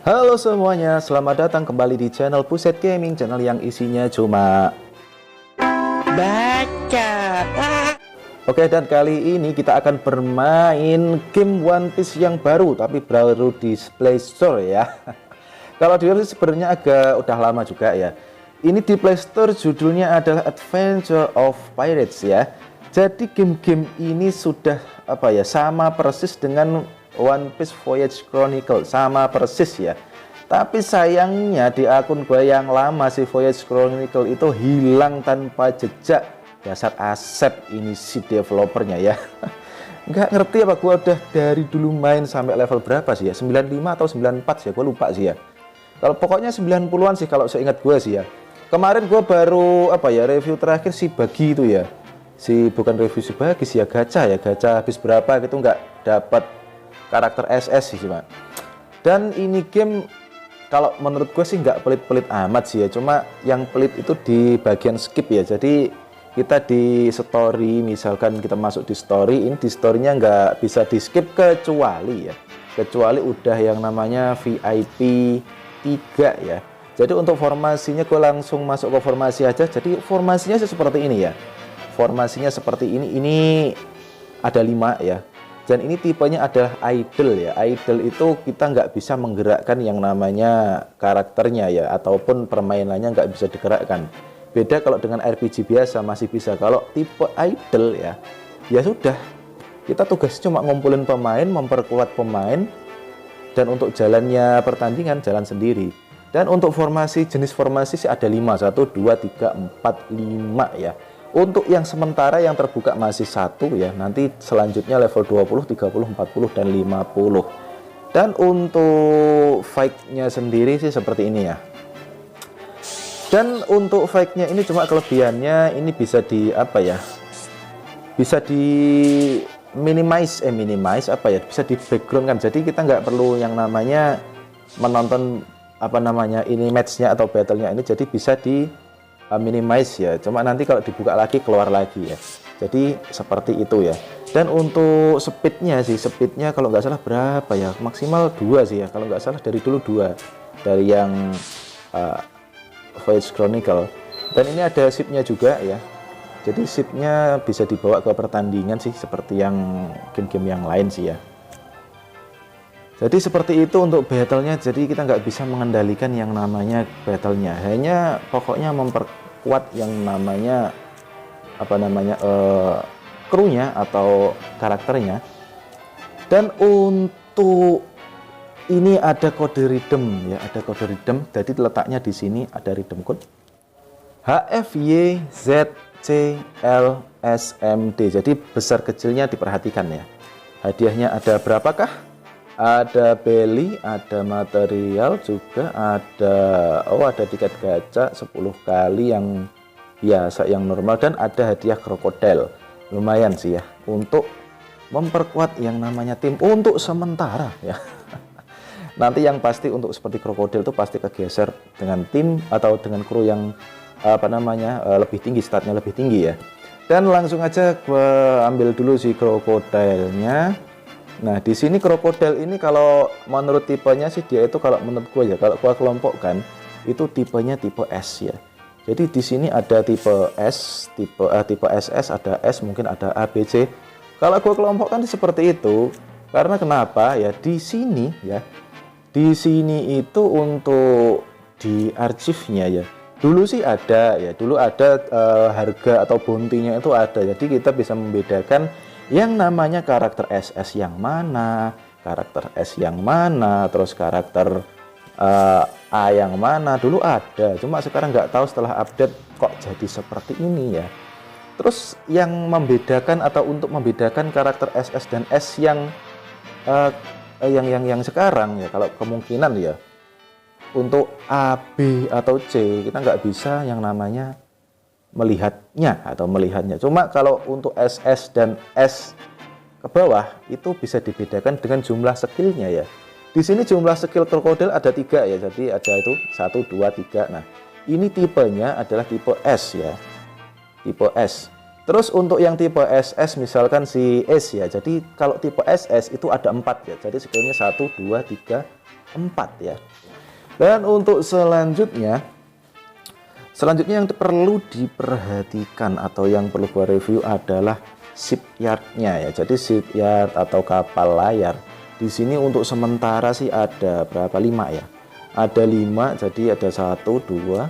Halo semuanya, selamat datang kembali di channel Puset Gaming, channel yang isinya cuma baca. Oke, dan kali ini kita akan bermain game One Piece yang baru, tapi baru di Play Store ya. Kalau di web sebenarnya agak udah lama juga ya. Ini di Play Store judulnya adalah Adventure of Pirates ya. Jadi game-game ini sudah sama persis dengan One Piece Voyage Chronicle, sama persis ya. Tapi sayangnya di akun gue yang lama si Voyage Chronicle itu hilang tanpa jejak. Dasar Asep ini si developernya ya. Nggak ngerti apa gue udah dari dulu main sampai level berapa sih ya, 95 atau 94 sih ya, gue lupa sih ya. Kalau pokoknya 90-an sih kalau seingat gue sih ya. Kemarin gue baru review terakhir si Bagi itu ya. Bukan review si Bagi sih ya, gacha habis berapa gitu nggak dapat karakter SS sih cuma. Dan ini game kalau menurut gue sih nggak pelit-pelit amat sih ya, cuma yang pelit itu di bagian skip ya. Jadi kita di story, misalkan kita masuk di story, ini di storynya nggak bisa di skip kecuali udah yang namanya VIP 3 ya. Jadi untuk formasinya gue langsung masuk ke formasi aja. Jadi formasinya seperti ini ya, formasinya seperti ini ada 5 ya. Dan ini tipenya adalah idle ya. Idle itu kita nggak bisa menggerakkan yang namanya karakternya ya, ataupun permainannya nggak bisa digerakkan. Beda kalau dengan RPG biasa masih bisa. Kalau tipe idle ya sudah, kita tugas cuma ngumpulin pemain, memperkuat pemain, dan untuk jalannya pertandingan jalan sendiri. Dan untuk formasi, jenis formasi sih ada 5, 1, 2, 3, 4, 5 ya. Untuk yang sementara yang terbuka masih 1 ya, nanti selanjutnya level 20, 30, 40, dan 50. Dan untuk fight-nya sendiri sih seperti ini ya. Dan untuk fight-nya ini cuma kelebihannya ini bisa di bisa di minimize bisa di background kan. Jadi kita nggak perlu yang namanya menonton ini match-nya atau battle-nya ini, jadi bisa di minimize ya. Cuma nanti kalau dibuka lagi keluar lagi ya. Jadi seperti itu ya. Dan untuk speednya kalau nggak salah berapa ya, maksimal 2 sih ya, kalau nggak salah dari dulu 2 dari yang Voyage Chronicle. Dan ini ada ship-nya juga ya. Jadi ship-nya bisa dibawa ke pertandingan sih, seperti yang game-game yang lain sih ya. Jadi seperti itu untuk battle-nya. Jadi kita nggak bisa mengendalikan yang namanya battle-nya, hanya pokoknya memperkuat yang namanya krunya atau karakternya. Dan untuk ini ada kode redeem ya, jadi letaknya di sini ada redeem code HFYZCLSMD. Jadi besar kecilnya diperhatikan ya. Hadiahnya ada berapakah? Ada belly, ada material juga, ada tiket gacha 10 kali yang biasa, yang normal, dan ada hadiah krokodil. Lumayan sih ya untuk memperkuat yang namanya tim untuk sementara ya. Nanti yang pasti untuk seperti krokodil itu pasti kegeser dengan tim atau dengan kru yang lebih tinggi, statnya lebih tinggi ya. Dan langsung aja gue ambil dulu si krokodilnya. Nah di sini krokodil ini kalau menurut tipenya sih dia itu, kalau menurut gue ya, kalau gue kelompokkan itu tipenya tipe S ya. Jadi di sini ada tipe S, tipe SS, ada S, mungkin ada A, B, C. Kalau gue kelompokkan seperti itu karena kenapa ya, di sini itu untuk di arsipnya ya, dulu sih ada ya, harga atau bounty-nya itu ada. Jadi kita bisa membedakan yang namanya karakter SS yang mana, karakter S yang mana, terus karakter A yang mana. Dulu ada, cuma sekarang nggak tahu setelah update kok jadi seperti ini ya. Terus yang membedakan atau untuk membedakan karakter SS dan S yang sekarang ya, kalau kemungkinan ya untuk A, B atau C kita nggak bisa yang namanya melihatnya. Cuma kalau untuk SS dan S ke bawah itu bisa dibedakan dengan jumlah skillnya ya. Di sini jumlah skill krokodil ada 3 ya, jadi ada itu 1, 2, 3. Nah ini tipenya adalah tipe S ya, tipe S. Terus untuk yang tipe SS misalkan si Ace ya. Jadi kalau tipe SS itu ada 4 ya. Jadi skillnya 1, 2, 3, 4 ya. Dan untuk selanjutnya yang perlu diperhatikan atau yang perlu gua review adalah shipyardnya ya. Jadi shipyard atau kapal layar di sini untuk sementara sih ada berapa, 5 ya. Ada 5, jadi ada 1, 2,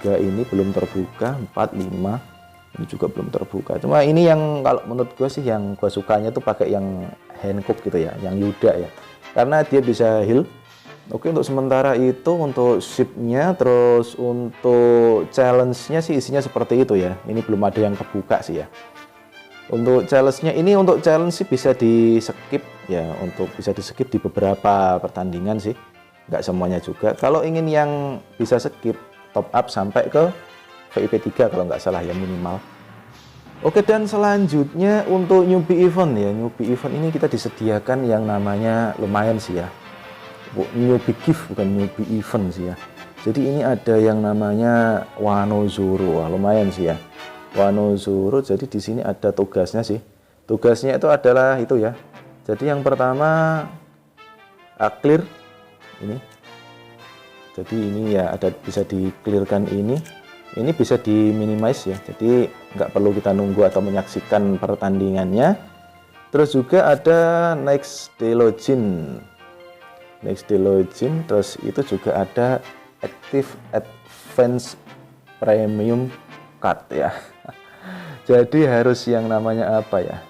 3 ini belum terbuka, 4, 5 ini juga belum terbuka. Cuma ini yang kalau menurut gue sih yang gue sukanya tuh pakai yang Hancock gitu ya, yang Yuda ya, karena dia bisa heal. Oke, untuk sementara itu untuk shipnya. Terus untuk challenge-nya sih isinya seperti itu ya. Ini belum ada yang kebuka sih ya. Untuk challenge-nya ini, untuk challenge sih bisa di skip ya, untuk bisa di skip di beberapa pertandingan sih, nggak semuanya juga. Kalau ingin yang bisa skip, top up sampai ke VIP 3 kalau nggak salah ya, minimal. Oke, dan selanjutnya untuk newbie event ya. Newbie event ini kita disediakan yang namanya lumayan sih ya, newbie gift bukan newbie event sih ya. Jadi ini ada yang namanya Wano Zoro. Wah, lumayan sih ya, Wano Zoro. Jadi di sini ada tugasnya sih. Tugasnya itu adalah itu ya. Jadi yang pertama clear ini. Jadi ini ya ada, bisa di clearkan ini. Ini bisa di minimize ya, jadi nggak perlu kita nunggu atau menyaksikan pertandingannya. Terus juga ada next day login, terus itu juga ada active advance premium card ya. Jadi harus yang namanya apa ya,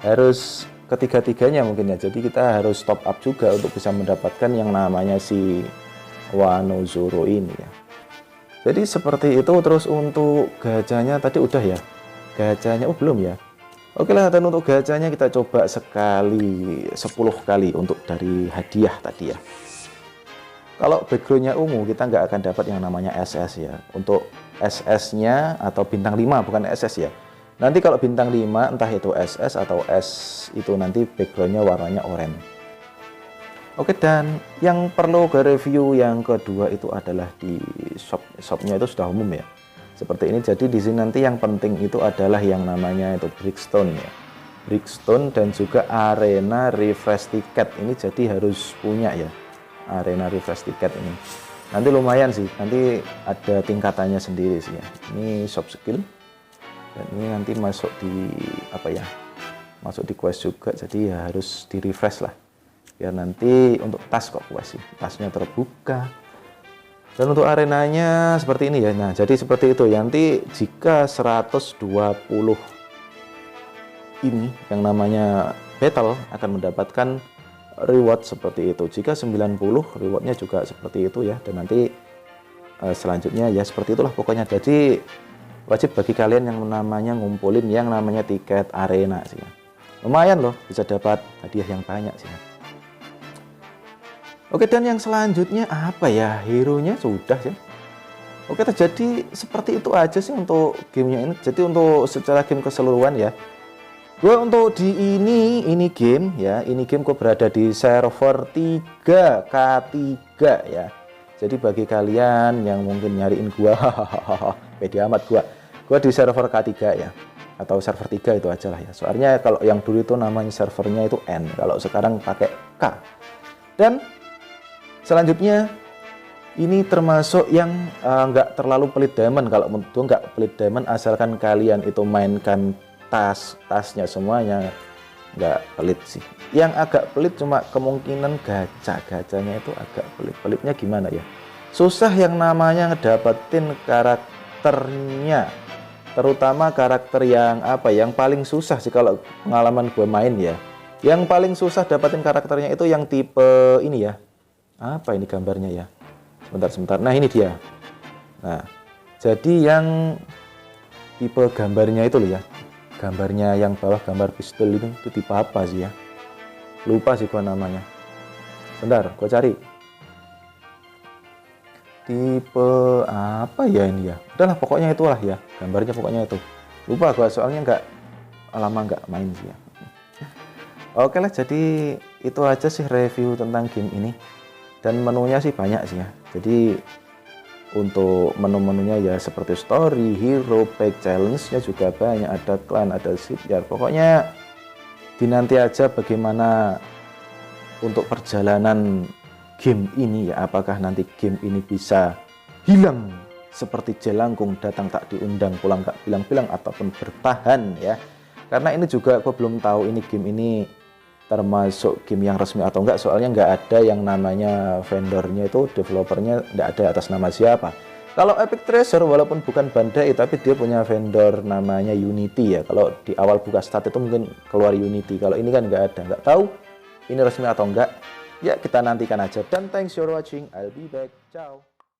harus ketiga-tiganya mungkin ya. Jadi kita harus top up juga untuk bisa mendapatkan yang namanya si Wano Zoro ini ya. Jadi seperti itu. Terus untuk gacanya tadi udah ya, gacanya belum ya. Oke lah, dan untuk gacanya kita coba sekali 10 kali untuk dari hadiah tadi ya. Kalau backgroundnya ungu kita nggak akan dapat yang namanya SS ya. Untuk SS-nya atau bintang 5 bukan SS ya. Nanti kalau bintang 5 entah itu SS atau S itu nanti backgroundnya warnanya oranye. Oke, dan yang perlu ke review yang kedua itu adalah di shopnya itu sudah umum ya, seperti ini. Jadi di sini nanti yang penting itu adalah yang namanya itu Brickstone ya, Brickstone dan juga arena refresh ticket ini. Jadi harus punya ya arena refresh ticket ini. Nanti lumayan sih, nanti ada tingkatannya sendiri sih ya. Ini shop skill dan ini nanti masuk di apa ya, masuk di quest juga. Jadi ya harus di refresh lah, biar nanti untuk tas kok quest sih, tasnya terbuka. Dan untuk arenanya seperti ini ya. Nah, jadi seperti itu ya. Nanti jika 120 ini yang namanya battle akan mendapatkan reward seperti itu. Jika 90 rewardnya juga seperti itu ya. Dan nanti selanjutnya ya seperti itulah pokoknya. Jadi wajib bagi kalian yang namanya ngumpulin yang namanya tiket arena sih ya. Lumayan loh, bisa dapat hadiah yang banyak sih ya. Oke, dan yang selanjutnya apa ya, hero-nya sudah sih. Oke, jadi seperti itu aja sih untuk gamenya ini. Jadi untuk secara game keseluruhan ya, gue untuk di ini game ya, ini game gue berada di server 3K3 ya. Jadi bagi kalian yang mungkin nyariin gue, pede amat gue di server K3 ya, atau server 3 itu aja lah ya. Soalnya kalau yang dulu itu namanya servernya itu N, kalau sekarang pakai K. Dan selanjutnya ini termasuk yang nggak terlalu pelit diamond. Kalau menurut gue nggak pelit diamond asalkan kalian itu mainkan tasnya semuanya, nggak pelit sih. Yang agak pelit cuma kemungkinan gacanya itu agak pelit. Pelitnya gimana ya, susah yang namanya ngedapetin karakternya, terutama karakter yang apa, yang paling susah sih kalau pengalaman gue main ya. Yang paling susah dapetin karakternya itu yang tipe ini ya. Apa ini gambarnya ya? Sebentar. Nah, ini dia. Nah, jadi yang tipe gambarnya itu loh ya. Gambarnya yang bawah gambar pistol itu tipe apa sih ya? Lupa sih gua namanya. Bentar, gua cari. Tipe apa ya ini ya? Udahlah pokoknya itulah ya. Gambarnya pokoknya itu. Lupa gua soalnya lama nggak main sih ya. Oke lah, jadi itu aja sih review tentang game ini. Dan menunya sih banyak sih ya. Jadi Untuk menu-menunya ya seperti story, hero, pack, challenge-nya juga banyak, ada clan, ada shipyard. Pokoknya dinanti aja bagaimana untuk perjalanan game ini ya, apakah nanti game ini bisa hilang seperti jelangkung datang tak diundang, pulang gak bilang-bilang, ataupun bertahan ya. Karena ini juga aku belum tahu ini game ini termasuk game yang resmi atau enggak, soalnya nggak ada yang namanya vendornya, itu developernya nggak ada atas nama siapa. Kalau Epic Treasure walaupun bukan Bandai tapi dia punya vendor namanya Unity ya. Kalau di awal buka start itu mungkin keluar Unity, kalau ini kan nggak ada, nggak tahu ini resmi atau enggak ya, kita nantikan aja. Dan thanks for watching, I'll be back, ciao.